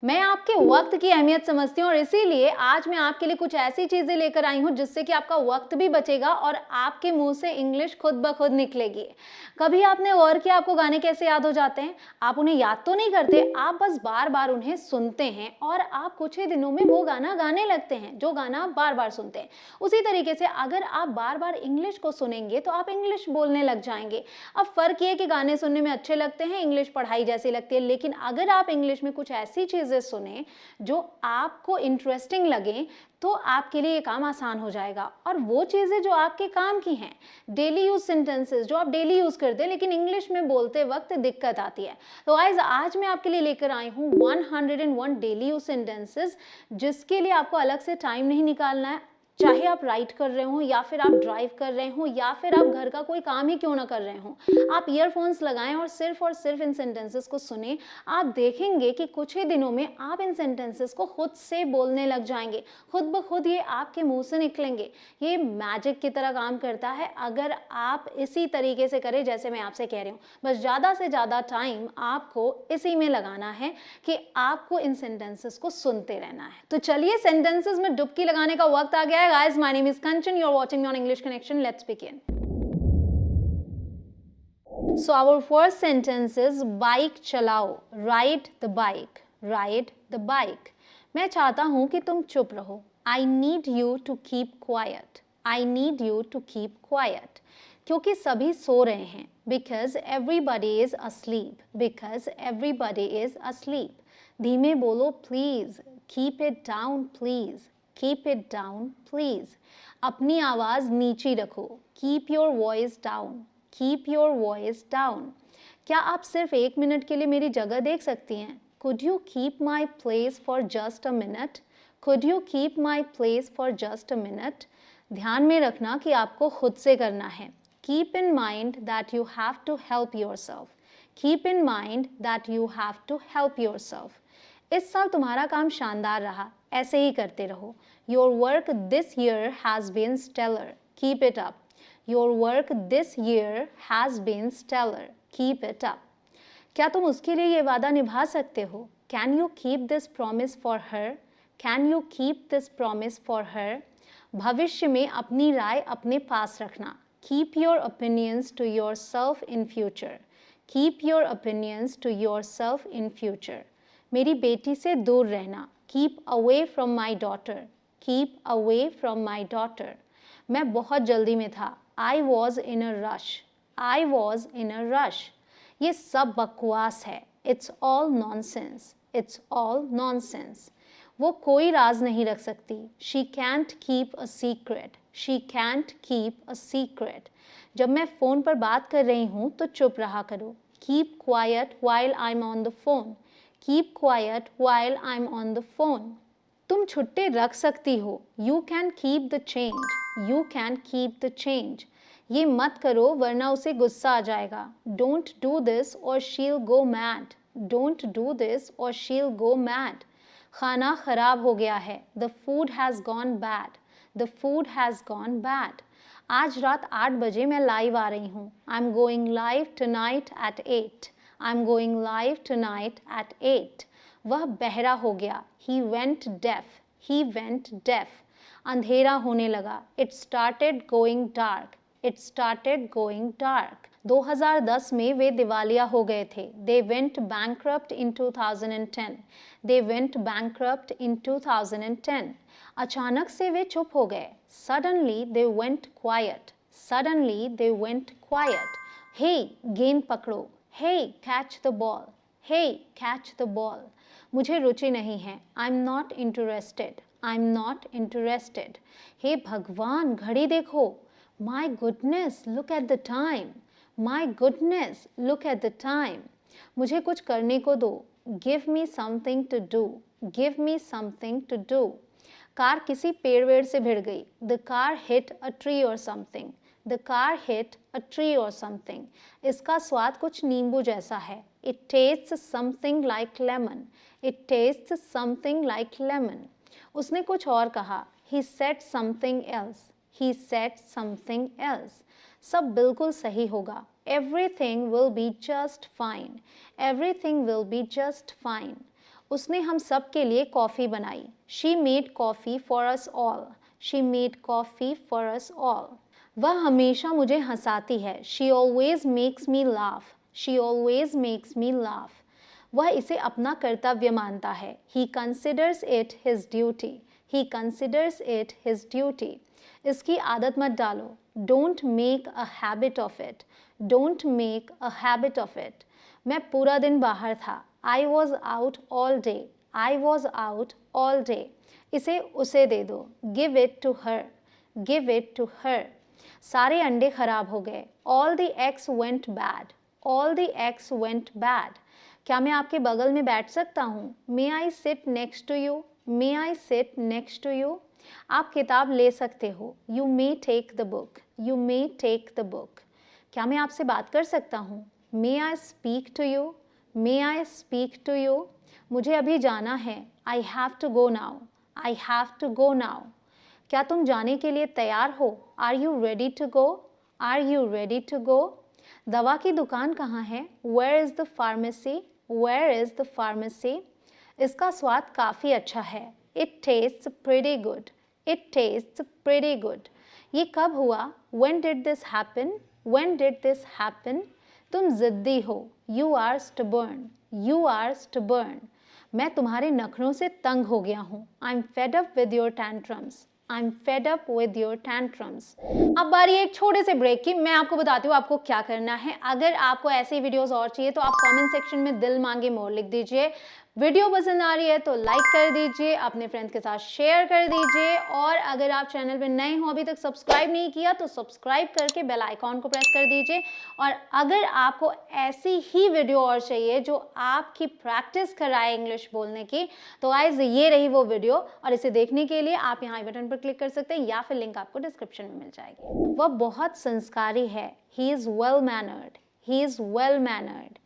मैं आपके वक्त की अहमियत समझती हूँ और इसीलिए आज मैं आपके लिए कुछ ऐसी चीजें लेकर आई हूँ जिससे कि आपका वक्त भी बचेगा और आपके मुंह से इंग्लिश खुद ब खुद निकलेगी। कभी आपने गौर किया आपको गाने कैसे याद हो जाते हैं? आप उन्हें याद तो नहीं करते, आप बस बार बार उन्हें सुनते हैं और आप कुछ ही दिनों में वो गाना गाने लगते हैं जो गाना आप बार बार सुनते हैं। उसी तरीके से अगर आप बार बार इंग्लिश को सुनेंगे तो आप इंग्लिश बोलने लग जाएंगे। अब फर्क ये है कि गाने सुनने में अच्छे लगते हैं, इंग्लिश पढ़ाई जैसी लगती है, लेकिन अगर आप इंग्लिश में कुछ ऐसी चीजें सुने जो आपको इंटरेस्टिंग लगे तो आपके लिए ये काम आसान हो जाएगा। और वो चीजें जो आपके काम की हैं, डेली यूज सेंटेंसेस जो आप डेली यूज करते हैं लेकिन इंग्लिश में बोलते वक्त दिक्कत आती है, तो गाइस आज मैं आपके लिए लेकर आई हूँ 101 डेली यूज सेंटेंसेस जिसके लिए आपको अलग से टाइम नहीं निकालना है। चाहे आप राइट कर रहे हो या फिर आप ड्राइव कर रहे हो या फिर आप घर का कोई काम ही क्यों ना कर रहे हो, आप ईयरफोन्स लगाएं और सिर्फ इन सेंटेंसेस को सुने। आप देखेंगे कि कुछ ही दिनों में आप इन सेंटेंसेस को खुद से बोलने लग जाएंगे, खुद ब खुद ये आपके मुंह से निकलेंगे। ये मैजिक की तरह काम करता है अगर आप इसी तरीके से करें जैसे मैं आपसे कह रही हूँ। बस ज़्यादा से ज़्यादा टाइम आपको इसी में लगाना है कि आपको इन सेंटेंसेस को सुनते रहना है। तो चलिए सेंटेंसेस में डुबकी लगाने का वक्त आ गया है। Guys, my name is Kanchan. You're watching me on English Connection. Let's begin. So our first sentence is bike चलाओ, ride the bike, ride the bike. मैं चाहता हूँ कि तुम चुप रहो. I need you to keep quiet. I need you to keep quiet. क्योंकि सभी सो रहे हैं. Because everybody is asleep. Because everybody is asleep. धीमे बोलो please. Keep it down please. Keep it down, please. अपनी आवाज़ नीची रखो. Keep your voice down. Keep your voice down. क्या आप सिर्फ 1 मिनट के लिए मेरी जगह देख सकती हैं? Could you keep my place for just a minute? Could you keep my place for just a minute? ध्यान में रखना कि आपको खुद से करना है. Keep in mind that you have to help yourself. Keep in mind that you have to help yourself. इस साल तुम्हारा काम शानदार रहा, ऐसे ही करते रहो. Your work this year has been stellar. Keep it up. Your work this year has been stellar. Keep it up. क्या तुम उसके लिए ये वादा निभा सकते हो? Can you keep this promise for her? Can you keep this promise for her? भविष्य में अपनी राय अपने पास रखना. Keep your opinions to yourself in future. Keep your opinions to yourself in future. मेरी बेटी से दूर रहना. Keep away from my daughter. Keep away from my daughter. मैं बहुत जल्दी में था. I was in a rush. I was in a rush. ये सब बकवास है. It's all nonsense. It's all nonsense. वो कोई राज नहीं रख सकती. She can't keep a secret. She can't keep a secret. जब मैं फ़ोन पर बात कर रही हूँ तो चुप रहा करो. Keep quiet while I'm on the phone. Keep quiet while I'm on the phone. तुम छुट्टे रख सकती हो. You can keep the change. You can keep the change. ये मत करो वरना उसे गुस्सा आ जाएगा. Don't do this or she'll go mad. Don't do this or she'll go mad. खाना खराब हो गया है. The food has gone bad. The food has gone bad. आज रात 8 बजे मैं लाइव आ रही हूँ. I'm going live tonight at 8. I'm going live tonight at 8. वह बहरा हो गया. He went deaf. He went deaf. अंधेरा होने लगा. It started going dark. It started going dark. 2010 में वे दिवालिया हो गए थे. They went bankrupt in 2010. They went bankrupt in 2010. अचानक से वे चुप हो गए. Suddenly they went quiet. Suddenly they went quiet. Hey, गेंद पकड़ो. Hey, catch the ball. Hey, catch the ball. मुझे रुचि नहीं है. I'm not interested. I'm not interested. हे भगवान घड़ी देखो. My goodness, look at the time. My goodness, look at the time. मुझे कुछ करने को दो. Give me something to do. Give me something to do. Car किसी पेड़ वेड़ से भिड़ गई. The car hit a tree or something. The car hit a tree or something. इसका स्वाद कुछ नींबू जैसा है. It tastes something like lemon. It tastes something like lemon. उसने कुछ और कहा. He said something else. He said something else. सब बिल्कुल सही होगा. Everything will be just fine. Everything will be just fine. उसने हम सब के लिए कॉफ़ी बनाई। She made coffee for us all. She made coffee for us all. वह हमेशा मुझे हंसाती है। She always makes me laugh. She always makes me laugh. वह इसे अपना कर्तव्य मानता है। ही considers it his duty. He considers it his duty. इसकी आदत मत डालो। Don't make a habit of it. Don't make a habit of it. मैं पूरा दिन बाहर था। आई was out all day. I was out all day. इसे उसे दे दो। Give it to her. Give it to her. सारे अंडे खराब हो गए। All the eggs went bad. All the eggs went bad. क्या मैं आपके बगल में बैठ सकता हूँ? May I sit next to you. May I sit next to you. आप किताब ले सकते हो। You may take the book. You may take the book. क्या मैं आपसे बात कर सकता हूँ? May I speak to you. May I speak to you. मुझे अभी जाना है। I have to go now. I have to go now. क्या तुम जाने के लिए तैयार हो? Are you ready to go? Are you ready to go? दवा की दुकान कहाँ है? Where is the pharmacy? Where is the pharmacy? इसका स्वाद काफ़ी अच्छा है। It tastes pretty good. It tastes pretty good. ये कब हुआ? When did this happen? When did this happen? तुम ज़िद्दी हो। You are stubborn. You are stubborn. मैं तुम्हारे नखरों से तंग हो गया हूँ। I am fed up with your tantrums. I am fed up with your tantrums. अब बारी है एक छोटे से ब्रेक की। मैं आपको बताती हूँ आपको क्या करना है। अगर आपको ऐसी वीडियोस और चाहिए तो आप कमेंट सेक्शन में दिल मांगे मोर लिख दीजिए। वीडियो पसंद आ रही है तो लाइक कर दीजिए, अपने फ्रेंड्स के साथ शेयर कर दीजिए, और अगर आप चैनल पर नए हो, अभी तक सब्सक्राइब नहीं किया तो सब्सक्राइब करके बेल आइकॉन को प्रेस कर दीजिए। और अगर आपको ऐसी ही वीडियो और चाहिए जो आपकी प्रैक्टिस कराए इंग्लिश बोलने की, तो गाइस ये रही वो वीडियो, और इसे देखने के लिए आप यहाँ बटन पर क्लिक कर सकते हैं या फिर लिंक आपको डिस्क्रिप्शन में मिल जाएगी। वह बहुत संस्कारी है। He is well mannered. He is well mannered.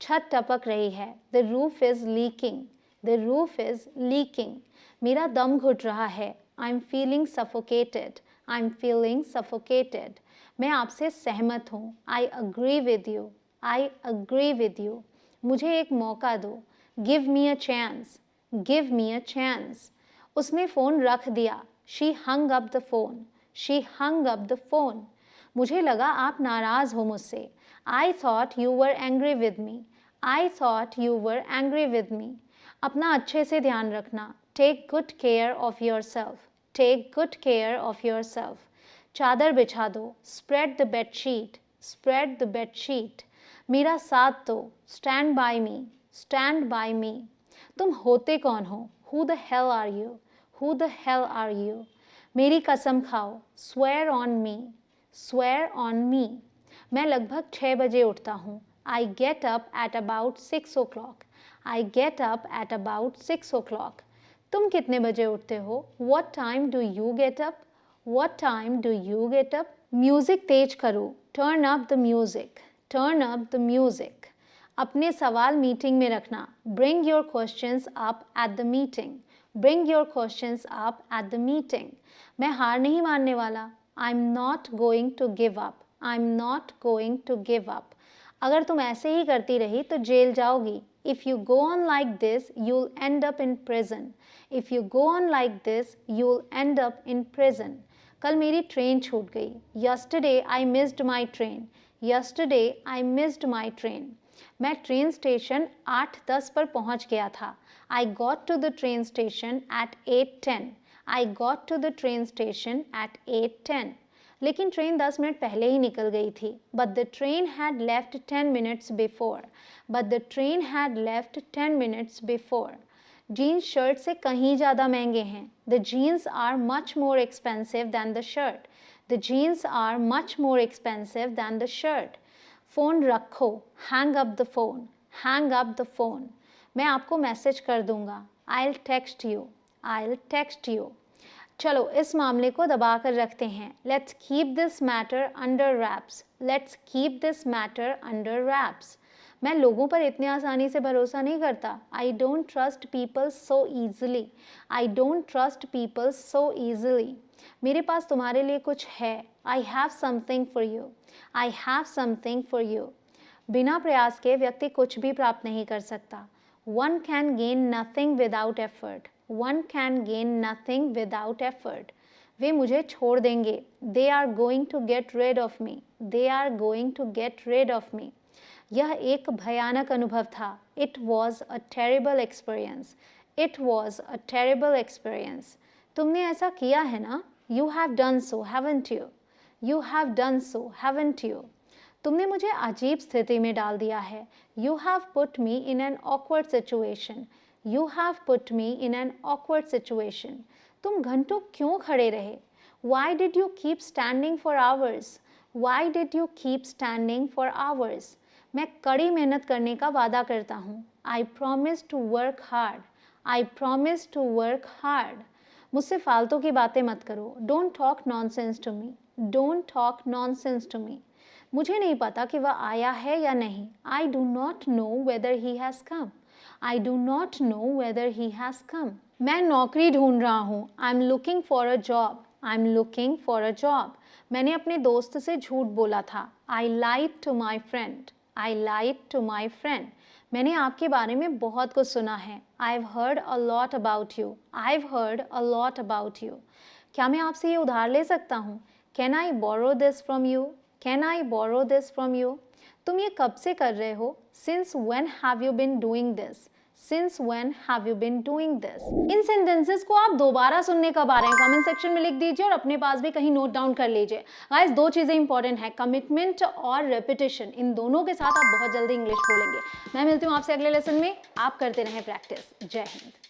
छत टपक रही है। The roof is leaking. The roof is leaking. मेरा दम घुट रहा है। I am feeling suffocated. I am feeling suffocated. मैं आपसे सहमत हूँ। I agree with you. I agree with you. मुझे एक मौका दो। Give me a chance. Give me a chance. उसने फ़ोन रख दिया। She hung up the phone. She hung up the phone. मुझे लगा आप नाराज़ हो मुझसे। I thought you were angry with me. I thought you were angry with me. अपना अच्छे से ध्यान रखना। Take good care of yourself. Take good care of yourself. चादर बिछा दो। Spread the bed sheet. Spread the bed sheet. मेरा साथ दो। Stand by me. Stand by me. तुम होते कौन हो? Who the hell are you? Who the hell are you? मेरी कसम खाओ। Swear on me. Swear on me. मैं लगभग 6 बजे उठता हूँ। I get up at about 6 o'clock। I get up at about 6 o'clock। तुम कितने बजे उठते हो? What time do you get up? What time do you get up? Music तेज करो। Turn up the music. Turn up the music. अपने सवाल meeting में रखना। Bring your questions up at the meeting. Bring your questions up at the meeting. मैं हार नहीं मानने वाला। I am not going to give up. I am not going to give up. अगर तुम ऐसे ही करती रही तो जेल जाओगी। If you go on like this you'll end up in prison. If you go on like this you'll end up in prison. कल मेरी ट्रेन छूट गई। Yesterday I missed my train. Yesterday I missed my train. मैं train station 8:10 पर पहुंच गया था। I got to the train station at 8:10। I got to the train station at 8:10। लेकिन ट्रेन 10 मिनट पहले ही निकल गई थी। But the train had left 10 minutes before. But the train had left 10 minutes before. Jeans shirt से कहीं ज़्यादा महंगे हैं। The jeans are much more expensive than the shirt. The jeans are much more expensive than the shirt. Phone रखो। Hang up the phone. Hang up the phone. मैं आपको message कर दूंगा। I'll text you. I'll text you. चलो इस मामले को दबा कर रखते हैं। Let's keep this matter under wraps. Let's keep this matter under wraps. मैं लोगों पर इतनी आसानी से भरोसा नहीं करता। I don't trust people so easily. I don't trust people so easily. मेरे पास तुम्हारे लिए कुछ है। I have something for you. I have something for you. बिना प्रयास के व्यक्ति कुछ भी प्राप्त नहीं कर सकता। One can gain nothing without effort. One can gain nothing without effort. वे मुझे छोड़ देंगे. They are going to get rid of me. They are going to get rid of me. यह एक भयानक अनुभव था. It was a terrible experience. It was a terrible experience. तुमने ऐसा किया है ना? You have done so, haven't you? You have done so, haven't you? तुमने मुझे अजीब स्थिति में डाल दिया है. You have put me in an awkward situation. You have put me in an awkward situation. तुम घंटों क्यों खड़े रहे? Why did you keep standing for hours? Why did you keep standing for hours? मैं कड़ी मेहनत करने का वादा करता हूँ. I promise to work hard. I promise to work hard. मुझसे फालतू की बातें मत करो. Don't talk nonsense to me. Don't talk nonsense to me. मुझे नहीं पता कि वह आया है या नहीं. I do not know whether he has come. I do not know whether he has come. मैं नौकरी ढूंढ रहा हूँ. I'm looking for a job. I'm looking for a job. मैंने अपने दोस्त से झूठ बोला था. I lied to my friend. I lied to my friend. मैंने आपके बारे में बहुत कुछ सुना है. I've heard a lot about you. I've heard a lot about you. क्या मैं आपसे ये उधार ले सकता हूँ? Can I borrow this from you? Can I borrow this from you? तुम ये कब से कर रहे हो? Since when have you been doing this? Since when have you been doing this? In sentences को आप दोबारा सुनने कब आ रहे हैं? कमेंट सेक्शन में लिख दीजिए और अपने पास भी कहीं नोट डाउन कर लीजिए. गाइस, दो चीजें इंपॉर्टेंट है, कमिटमेंट और रेपिटेशन. इन दोनों के साथ आप बहुत जल्दी इंग्लिश बोलेंगे. मैं मिलती हूँ आपसे अगले लेसन में. आप करते रहें प्रैक्टिस. जय हिंद.